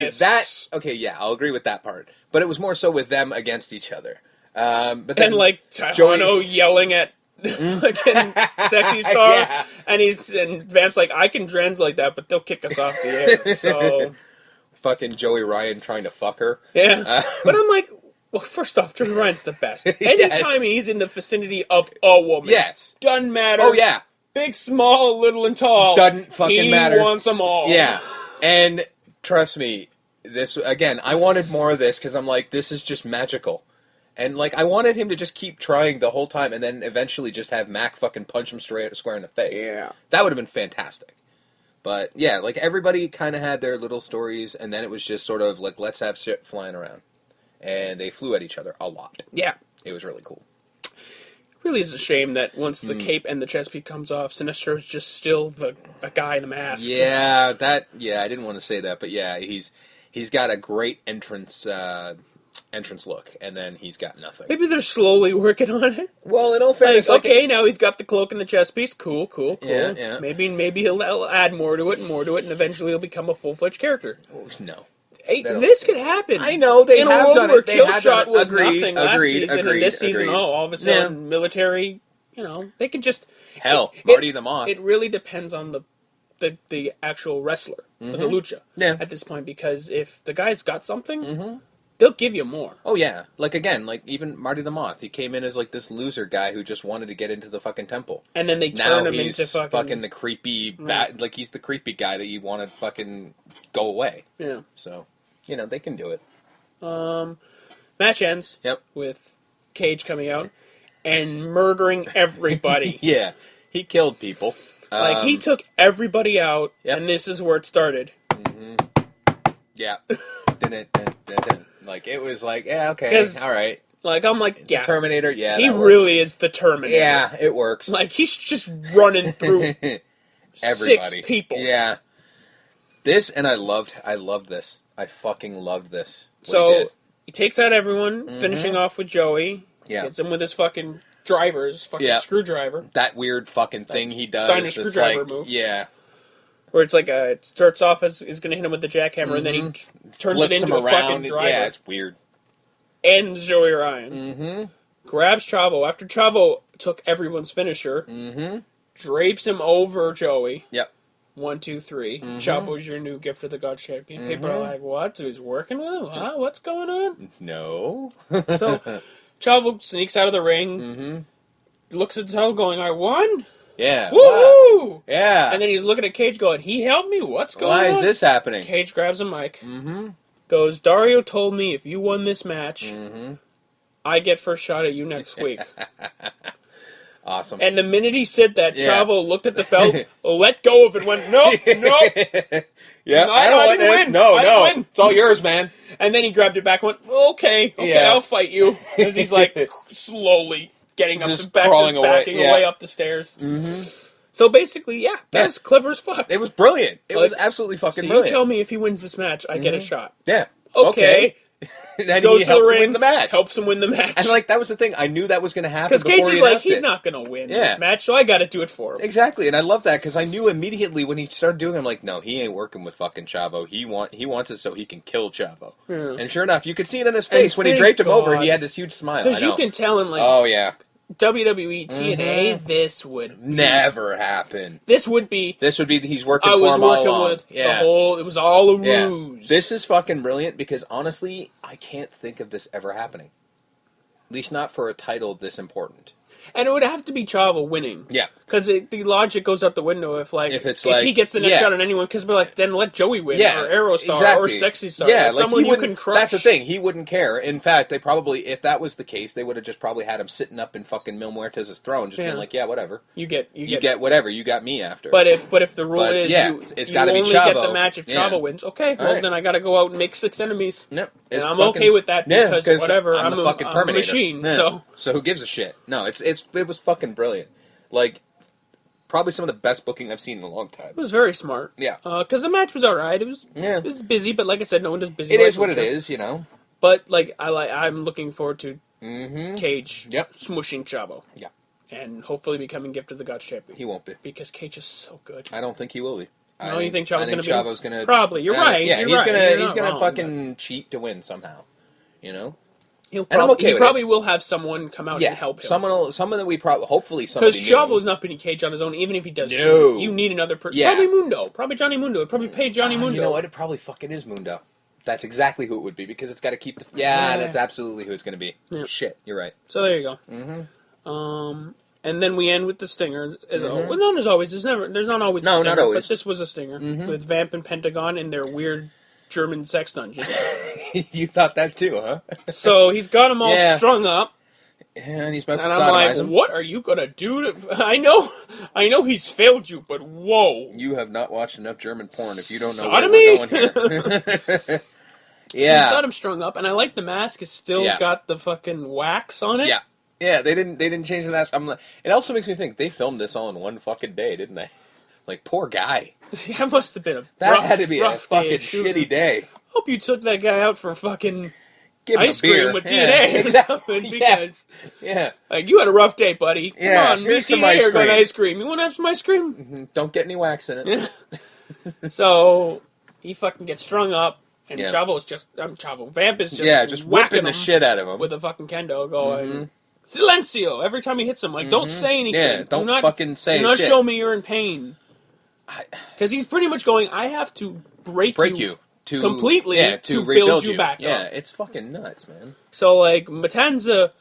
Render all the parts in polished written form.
Okay, yeah, I'll agree with that part. But it was more so with them against each other. But And then Tejano yelling at fucking Sexy Star, yeah. and Vamp's like, I can translate that, but they'll kick us off the air. So Fucking Joey Ryan trying to fuck her. yeah, but I'm like, well, first off, Joey Ryan's the best. Anytime he's in the vicinity of a woman, doesn't matter. Oh yeah, big, small, little, and tall, doesn't fucking matter. He wants them all. Yeah, and trust me, this again. I wanted more of this because I'm like, this is just magical. And, like, I wanted him to just keep trying the whole time and then eventually just have Mac fucking punch him square in the face. Yeah. That would have been fantastic. But, yeah, like, everybody kind of had their little stories, and then it was just sort of, like, let's have shit flying around. And they flew at each other a lot. Yeah. It was really cool. Really is a shame that once the cape and the chest piece comes off, Sinistro's just still a guy in a mask. Yeah, I didn't want to say that, but yeah, he's got a great entrance look, and then he's got nothing. Maybe they're slowly working on it. Well, in all fairness, now he's got the cloak and the chest piece. Cool. Yeah. Maybe he'll add more to it, and eventually he'll become a full-fledged character. No. Hey, this could happen. I know they in have a world done where it. They have done Killshot it. was nothing last season, and this season, agreed. all of a sudden, military. They can just Marty the Moth. It really depends on the actual wrestler, or the lucha, at this point, because if the guy's got something, they'll give you more. Oh yeah, like again, like even Marty the Moth, he came in as like this loser guy who just wanted to get into the fucking temple, and then they turn him into fucking the creepy like he's the creepy guy that you want to fucking go away. Yeah. So, they can do it. Match ends. Yep. With Cage coming out and murdering everybody. Yeah, he killed people. He took everybody out, and this is where it started. Yeah. Like, it was like, yeah, okay, all right. Like, I'm like, yeah. The Terminator, yeah, he really is the Terminator. Yeah, it works. Like, he's just running through everybody. 6 people. Yeah. This, and I loved this. I fucking loved this. So, he takes out everyone, finishing off with Joey. Yeah. Gets him with his fucking screwdriver. That weird fucking thing he does. Steiner screwdriver move. Yeah. Where it's like it starts off as he's going to hit him with the jackhammer, and then he turns flips it into a fucking driver. Yeah, it's weird. Ends Joey Ryan. Grabs Chavo. After Chavo took everyone's finisher, drapes him over Joey. Yep. 1, 2, 3. Chavo's your new gift of the God Champion. People are like, what? So he's working with him? Huh? What's going on? No. So Chavo sneaks out of the ring, looks at the title going, I won? Yeah. Woohoo! Wow. Yeah. And then he's looking at Cage going, he helped me? What's going on? Why is this happening? Cage grabs a mic. Goes, Dario told me if you won this match, I get first shot at you next week. Awesome. And the minute he said that, Chavo looked at the belt, let go of it, and went, nope. Yeah, I don't want this. Win. No. It's all yours, man. And then he grabbed it back and went, okay, I'll fight you. As he's like slowly getting up the back, backing away up the stairs. So basically, that was clever as fuck. It was brilliant. It was absolutely fucking brilliant. So you tell me if he wins this match, I get a shot. Yeah. Okay. Then goes he to the ring, win the match. helps him win the match. And that was the thing. I knew that was going to happen. Because Cage is like, he's not going to win this match, so I got to do it for him. Exactly, and I love that because I knew immediately when he started doing it, I'm like, no, he ain't working with fucking Chavo. He wants it so he can kill Chavo. And sure enough, you could see it on his face when he draped him over. He had this huge smile. Because you can tell in WWE TNA, this would never happen. This would be he's working for him all along. It was all a ruse. This is fucking brilliant because honestly, I can't think of this ever happening. At least not for a title this important. And it would have to be Chavo winning. Yeah. Because the logic goes out the window if he gets the next shot on anyone, because then let Joey win, or Aerostar, or Sexy Star, or someone you can crush. That's the thing, he wouldn't care. In fact, they probably, if that was the case, they would have just probably had him sitting up in fucking Mil Muertes' throne, just being like, whatever. You get whatever, you got me after. But if the rule is it's you gotta only be Chavo. get the match if Chavo wins, okay, then I gotta go out and make 6 enemies. Yep. And I'm okay with that because whatever, I'm the fucking Terminator. I'm a machine. Yeah. So who gives a shit? No, it was fucking brilliant. Probably some of the best booking I've seen in a long time. It was very smart. Yeah. Because the match was alright. It was busy, but like I said, no one does busy. It is what it is, But I'm looking forward to Cage smooshing Chavo. Yeah. And hopefully becoming Gift of the Gods champion. He won't be. Because Cage is so good. I don't think he will be. No, you think Chavo's going to be? Chavo's going to probably. You're right. Yeah, you're he's gonna fucking cheat to win somehow. You know. He probably will have someone come out and help him. Someone that we hopefully somebody. Because Chavo's not beating Cage on his own, even if he does. No. You need another person. Yeah. Probably Mundo. Probably Johnny Mundo. It'd probably pay Johnny Mundo. You know what? It probably fucking is Mundo. That's exactly who it would be because it's got to keep the. Yeah, that's absolutely who it's going to be. Yeah. Shit, you're right. So there you go. Mm-hmm. And then we end with the stinger. Well, not as always. There's not always. A stinger, not always. But this was a stinger with Vamp and Pentagon in their weird German sex dungeon. You thought that too, huh? So he's got them all strung up. And he's about to sodomize I'm like, him. What are you gonna do to... I know he's failed you, but whoa. You have not watched enough German porn if you don't know Sodomy? where we're going here. So he's got him strung up, and I like the mask has still got the fucking wax on it. Yeah. Yeah, they didn't change the mask. It also makes me think they filmed this all in one fucking day, didn't they? Like, poor guy. That must have been had to be a fucking shitty day. Hope you took that guy out for fucking give ice cream with TNA or something, because like, you had a rough day, buddy. Come on, me and TNA are going ice cream. You want to have some ice cream? Mm-hmm. Don't get any wax in it. So he fucking gets strung up, and Chavo's just Vamp is just whipping the shit out of him with a fucking kendo, going Silencio every time he hits him. Like, don't say anything. Yeah, don't fucking say. Do not show me you're in pain. Because he's pretty much going, I have to break you. Completely to build you back up. Yeah, it's fucking nuts, man. So, like, Matanza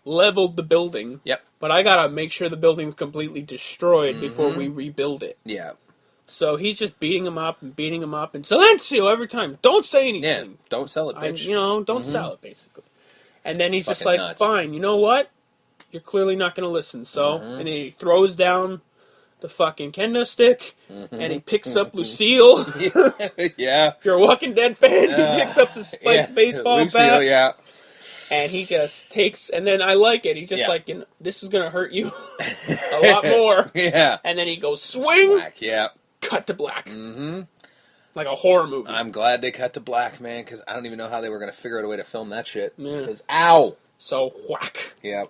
leveled the building. Yep. But I gotta make sure the building's completely destroyed before we rebuild it. Yeah. So he's just beating him up and Silencio every time. Don't say anything. Yeah, don't sell it, bitch. Don't sell it, basically. And then he's fucking just like, nuts. Fine, you know what? You're clearly not gonna listen. So, and he throws down the fucking kendo stick, and he picks up Lucille. Yeah. If you're a Walking Dead fan, he picks up the spiked baseball bat. Yeah. And he just takes, and then I like it. He's just like, this is going to hurt you a lot more. Yeah. And then he goes, swing, black, cut to black. Like a horror movie. I'm glad they cut to black, man, because I don't even know how they were going to figure out a way to film that shit. Because, ow! So, whack. Yeah.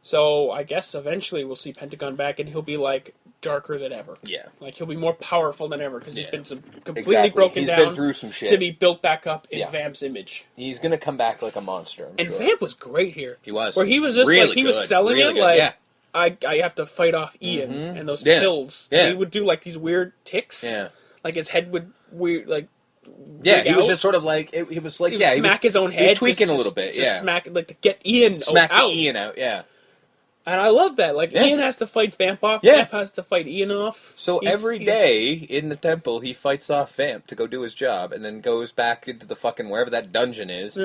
So, I guess eventually we'll see Pentagon back, and he'll be, like, darker than ever. Yeah. Like, he'll be more powerful than ever, because he's been completely broken down. He's been through some shit. To be built back up in Vamp's image. He's going to come back like a monster, I'm sure. Vamp was great here. He was. Where he was just, really like, he was selling it, like, I have to fight off Ian and those pills. Yeah. And he would do, like, these weird ticks. Yeah. Like, his head would weird, like... Yeah, he was just sort of like, he was like, he smack his own head. He was tweaking a little bit, smack, like, to get Ian out. Ian out, yeah. And I love that. Like, Ian has to fight Vamp off. Vamp has to fight Ian off. So every day in the temple, he fights off Vamp to go do his job, and then goes back into the fucking, wherever that dungeon is,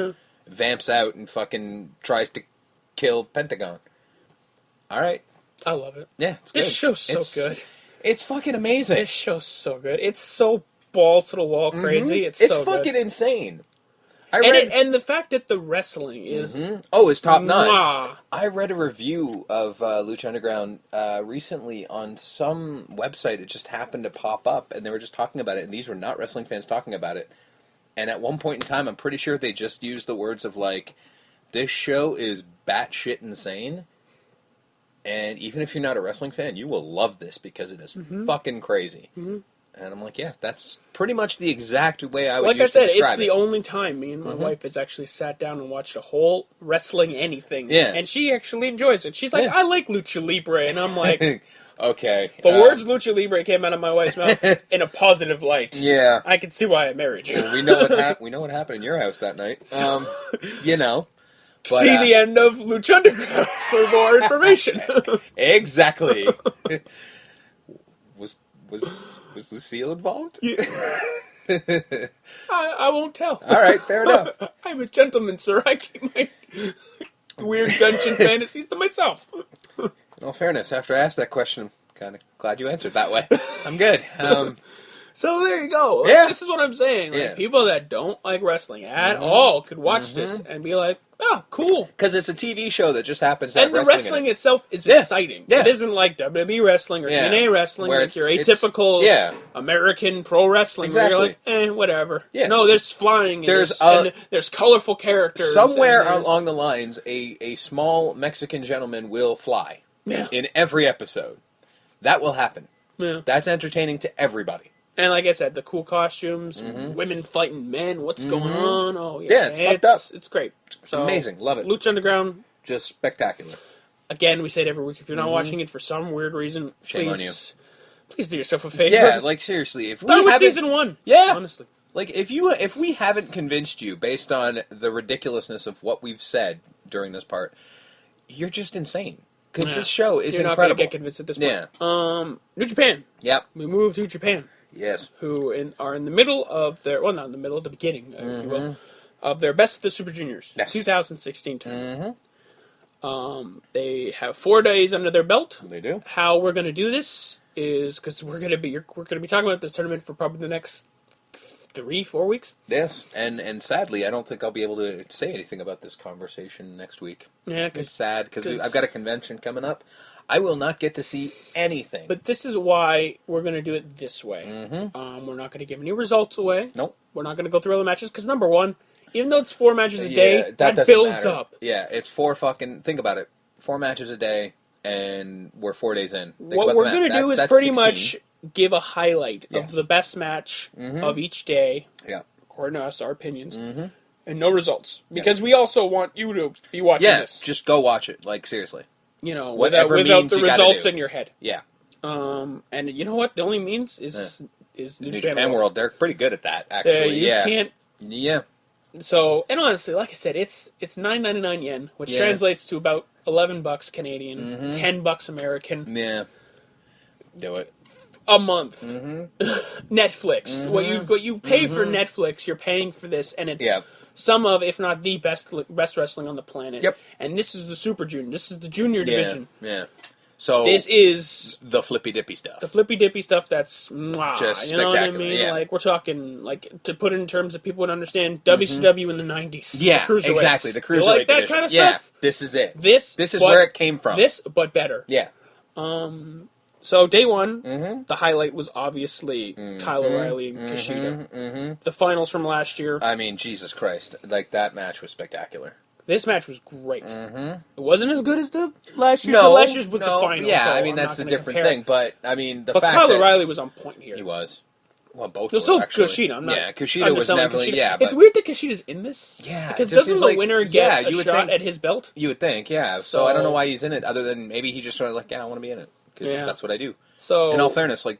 Vamps out and fucking tries to kill Pentagon. Alright. I love it. Yeah, it's good. This show's so good. It's fucking amazing. This show's so good. It's so balls to the wall crazy. It's so fucking insane. And the fact that the wrestling is... it's top notch. Mwah. I read a review of Lucha Underground recently on some website. It just happened to pop up, and they were just talking about it, and these were not wrestling fans talking about it. And at one point in time, I'm pretty sure they just used the words of, like, this show is batshit insane, and even if you're not a wrestling fan, you will love this because it is fucking crazy. And I'm like, yeah, that's pretty much the exact way I would use to describe it. Like I said, it's the only time me and my wife has actually sat down and watched a whole wrestling anything. Yeah. And she actually enjoys it. She's like, I like Lucha Libre. And I'm like... Okay. The words Lucha Libre came out of my wife's mouth in a positive light. Yeah. I can see why I married you. Well, we know what happened in your house that night. You know. But, see the end of Lucha Underground for more information. Exactly. Was Lucille involved? Yeah. I won't tell. All right, fair enough. I'm a gentleman, sir. I keep my weird dungeon fantasies to myself. Well, fairness. After I asked that question, I'm kind of glad you answered that way. I'm good. So there you go. Yeah. This is what I'm saying. Like, people that don't like wrestling at all could watch this and be like, oh, cool. Because it's a TV show that just happens to have wrestling. And the wrestling itself is exciting. Yeah. It isn't like WWE wrestling or TNA wrestling, where it's your atypical American pro wrestling exactly. where you're like, whatever. Yeah. No, there's flying, and there's colorful characters. Somewhere along the lines, a small Mexican gentleman will fly in every episode. That will happen. Yeah. That's entertaining to everybody. And like I said, the cool costumes, women fighting men, what's going on? Oh, yeah. Yeah, it's fucked up. It's great. So, amazing. Love it. Lucha Underground. Just spectacular. Again, we say it every week. If you're not watching it for some weird reason, Shame on you. Please do yourself a favor. Yeah, like seriously. If Start we with haven't- season 1. Yeah. Honestly. Like, if we haven't convinced you based on the ridiculousness of what we've said during this part, you're just insane. Because this show is You're incredible. not going to get convinced at this point. Yeah. New Japan. Yep. We moved to Japan. Yes. Who are in the middle of their... Well, not in the middle, the beginning, if you will, of their Best of the Super Juniors. Yes. 2016 tournament. They have 4 days under their belt. They do. How we're going to do this is... Because we're going to be talking about this tournament for probably the next 3-4 weeks. Yes, and sadly, I don't think I'll be able to say anything about this conversation next week. Yeah, it's sad because I've got a convention coming up. I will not get to see anything. But this is why we're going to do it this way. We're not going to give any results away. Nope. We're not going to go through all the matches because number one, even though it's 4 matches a day, that doesn't builds matter. up. Yeah, it's 4 fucking. Think about it. 4 matches a day, and we're 4 days in. What we're going to do is pretty 16. much give a highlight of the best match of each day. Yeah. According to us, our opinions. And no results. Because we also want you to be watching this. Just go watch it. Like, seriously. You know, Whatever without means the you gotta results do. in your head. Yeah. And you know what? The only means is New Japan World. They're pretty good at that, actually. You can't... Yeah. So, and honestly, like I said, it's $9.99 yen, which translates to about $11 Canadian, $10 American. Yeah. Do it. A month. Netflix. What you pay for Netflix, you're paying for this, and it's some of, if not the best wrestling on the planet. Yep. And this is the Super Junior. This is the junior division. Yeah. So this is the flippy dippy stuff. The flippy dippy stuff that's just you know what I mean? Yeah. Like we're talking to put it in terms that people would understand WCW in the 90s. Yeah, the cruiserweights. exactly. The cruiserweight You like that division. kind of Yeah, stuff? this is it. This is where it came from. This, but better. Yeah. So day one, the highlight was obviously Kyle O'Reilly and Kushida. The finals from last year. I mean, Jesus Christ. Like, that match was spectacular. This match was great. It wasn't as good as the last year. No, last year's was the final. Yeah, so I mean, I'm that's not a gonna different compare. thing. But, I mean, the but fact Kyle that O'Reilly was on point here. he was. Well, both So were, actually. Kushida. I'm not. Yeah, Kushida was underselling never. Kushida. Yeah, but it's weird that Kushida's in this. Yeah, because it just doesn't seems the like- winner get you a would shot think- at his belt? you would think, yeah. So I don't know why he's in it, other than maybe he just sort of like, I want to be in it because that's what I do. So in all fairness, like,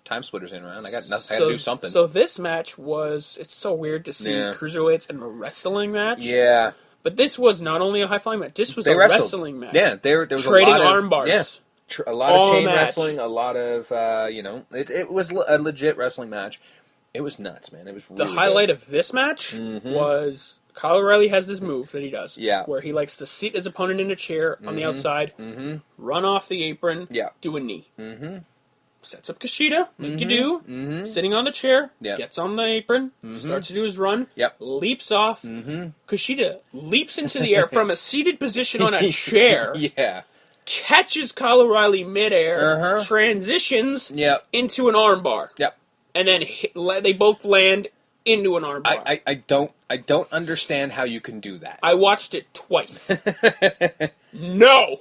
time splitters in around. I got nothing. I got to do something. So this match was. It's so weird to see cruiserweights in a wrestling match. Yeah. But this was not only a high flying match. This was They a wrestled. wrestling match. Yeah, there was trading a lot of arm bars. Yeah, a lot All of chain match. wrestling, a lot of it was a legit wrestling match. It was nuts, man. It was really The highlight good. of this match was Kyle O'Reilly has this move that he does, Yeah. where he likes to seat his opponent in a chair on the outside, run off the apron, Yeah. do a knee. Sets up Kushida, like you do, sitting on the chair, Yeah. gets on the apron, starts to do his run, Yep. leaps off. Kushida leaps into the air from a seated position on a chair, Yeah. catches Kyle O'Reilly midair, Uh-huh. transitions Yep. into an armbar, Yep. and then they both land into an armbar. I don't understand how you can do that. I watched it twice. No!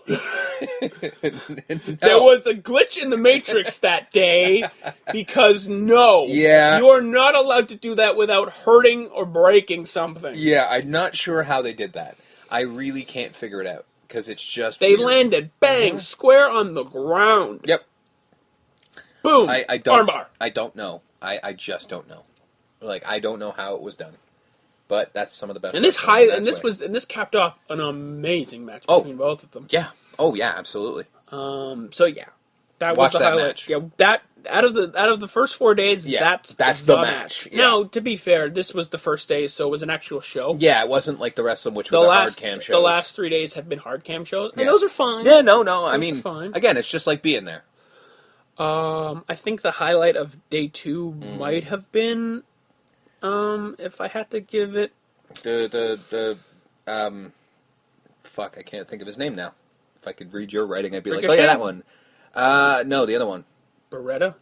There was a glitch in the Matrix that day because Yeah. you are not allowed to do that without hurting or breaking something. Yeah, I'm not sure how they did that. I really can't figure it out because it's just They weird. landed bang square on the ground. Yep. Boom. I don't. Armbar. I don't know. I just don't know. Like, I don't know how it was done. But that's some of the best. And this wrestling, this capped off an amazing match Oh. between both of them. Yeah. Oh yeah, absolutely. So yeah, that Watch was the that highlight. match. Yeah, that out of the first 4 days, Yeah, that's the match. Yeah. Now, to be fair, this was the first day, so it was an actual show. Yeah, it wasn't like the rest of them, which were the hard cam shows. The last 3 days have been hard cam shows, and Yeah. those are fine. Yeah, no. I Those mean, are fine. again, it's just like being there. I think the highlight of day 2 might have been, if I had to give it. Fuck, I can't think of his name now. If I could read your writing, I'd be Ricochet? like, oh yeah, that one. No, the other one. Beretta?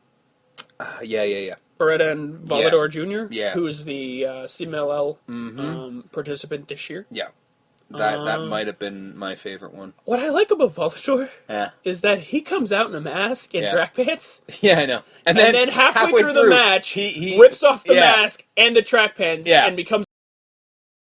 Yeah. Beretta and Volador Jr., Yeah. who is the CMLL participant this year. Yeah. That might have been my favorite one. What I like about Volador is that he comes out in a mask and track pants. Yeah, I know. And then halfway through the match, he rips off the mask and the track pants and becomes